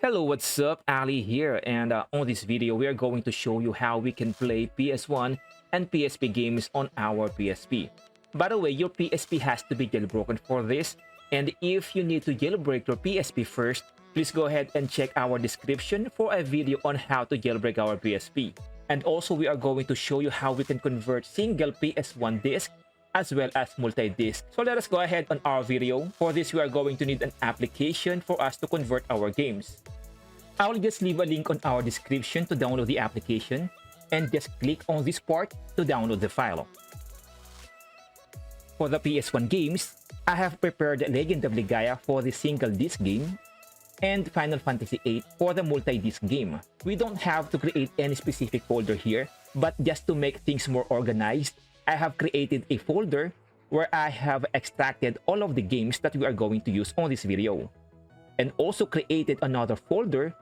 Hello, what's up? Ali here, and on this video, we are going to show you how we can play PS1 and PSP games on our PSP. By the way, your PSP has to be jailbroken for this, and if you need to jailbreak your PSP first, please go ahead and check our description for a video on how to jailbreak our PSP. And also, we are going to show you how we can convert single PS1 disc as well as multi-disc. So let us go ahead on our video. For this, we are going to need an application for us to convert our games. I will just leave a link on our description to download the application and just click on this part to download the file. For the PS1 games, I have prepared Legend of Ligaya for the single disc game and Final Fantasy VIII for the multi-disc game. We don't have to create any specific folder here, but just to make things more organized, I have created a folder where I have extracted all of the games that we are going to use on this video. And also created another folder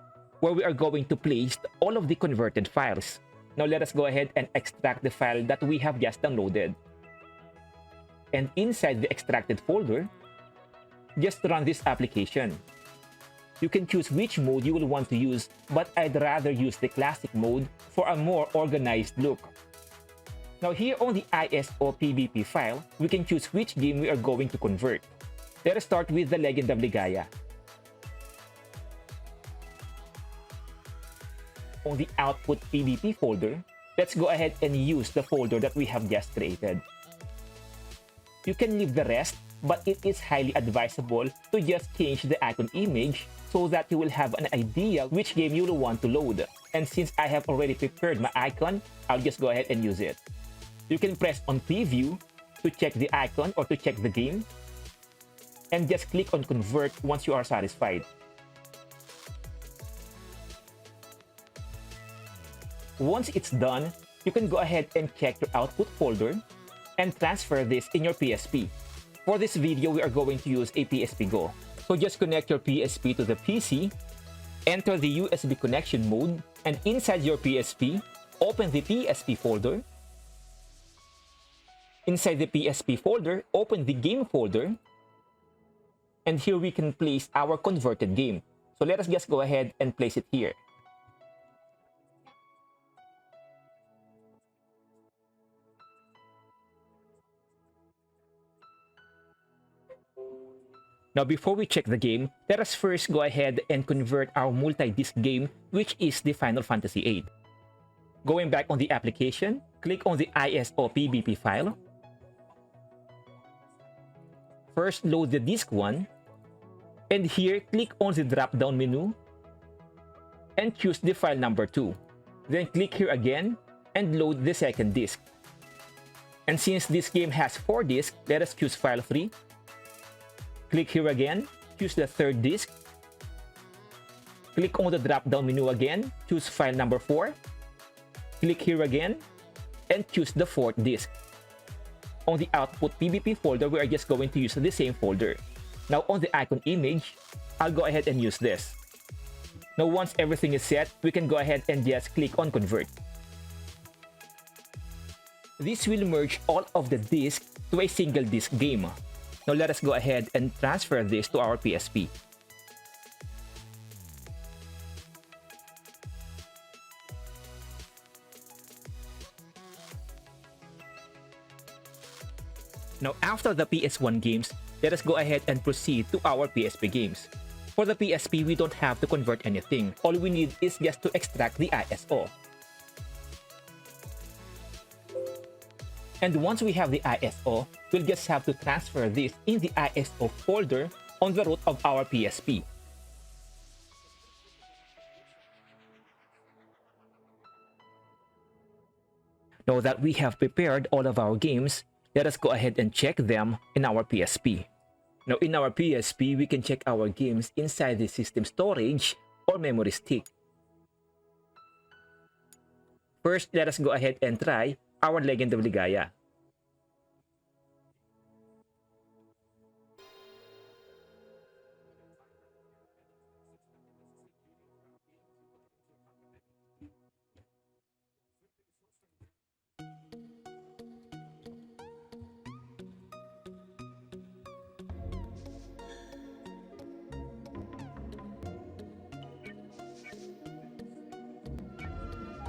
where we are going to place all of the converted files. Now let us go ahead and extract the file that we have just downloaded. And inside the extracted folder, just run this application. You can choose which mode you will want to use, but I'd rather use the classic mode for a more organized look. Now here on the ISO PBP file, we can choose which game we are going to convert. Let us start with the Legend of Ligaya. On the output PBP folder, let's go ahead and use the folder that we have just created. You can leave the rest, but it is highly advisable to just change the icon image so that you will have an idea which game you will want to load. And since I have already prepared my icon, I'll just go ahead and use it. You can press on preview to check the icon or to check the game, and just click on convert once you are satisfied. Once it's done, you can go ahead and check your output folder and transfer this in your PSP. For this video, we are going to use a PSP Go. So just connect your PSP to the PC, enter the USB connection mode, and inside your PSP, open the PSP folder. Inside the PSP folder, open the game folder, and here we can place our converted game. So let us just go ahead and place it here. Now before we check the game, let us first go ahead and convert our multi-disc game, which is the Final Fantasy VIII. Going back on the application, click on the ISO PBP file. First, load the disc 1, and here, click on the drop-down menu and choose the file number 2. Then click here again and load the second disc. And since this game has 4 discs, let us choose file 3. Click here again, choose the third disc. Click on the drop-down menu again, choose file number 4. Click here again, and choose the fourth disc. On the output PBP folder, we are just going to use the same folder. Now on the icon image, I'll go ahead and use this. Now once everything is set, we can go ahead and just click on convert. This will merge all of the discs to a single disc game. Now let us go ahead and transfer this to our PSP. Now after the PS1 games, let us go ahead and proceed to our PSP games. For the PSP, we don't have to convert anything. All we need is just to extract the ISO. And once we have the ISO, we'll just have to transfer this in the ISO folder on the root of our PSP. Now that we have prepared all of our games, let us go ahead and check them in our PSP. Now in our PSP, we can check our games inside the system storage or memory stick. First, let us go ahead and try our Legend of Ligaya.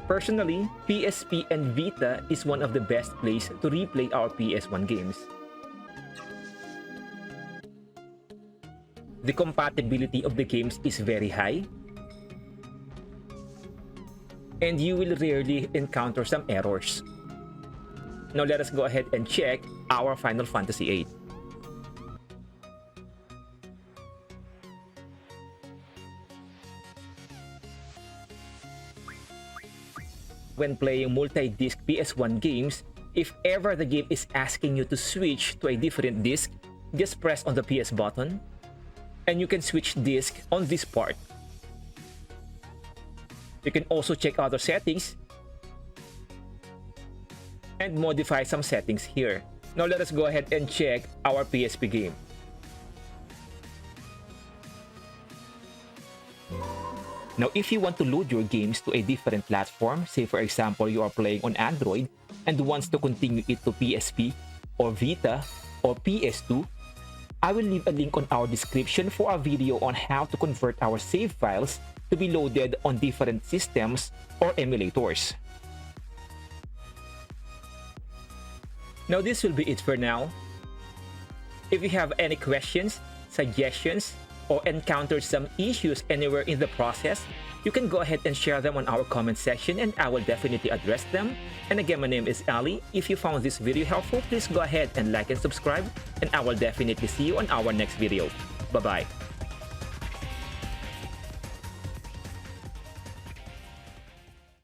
Personally, PSP and Vita is one of the best places to replay our PS1 games. The compatibility of the games is very high, and you will rarely encounter some errors. Now let us go ahead and check our Final Fantasy VIII. When playing multi-disc PS1 games, if ever the game is asking you to switch to a different disc, just press on the PS button, and you can switch disc on this part. You can also check other settings and modify some settings here. Now let us go ahead and check our PSP game. Now if you want to load your games to a different platform, say for example you are playing on Android and wants to continue it to PSP or Vita or PS2, I will leave a link on our description for a video on how to convert our save files to be loaded on different systems or emulators. Now this will be it for now. If you have any questions, suggestions, or encountered some issues anywhere in the process, you can go ahead and share them on our comment section and I will definitely address them. And again, my name is Ali. If you found this video helpful, please go ahead and like and subscribe, and I will definitely see you on our next video. Bye-bye.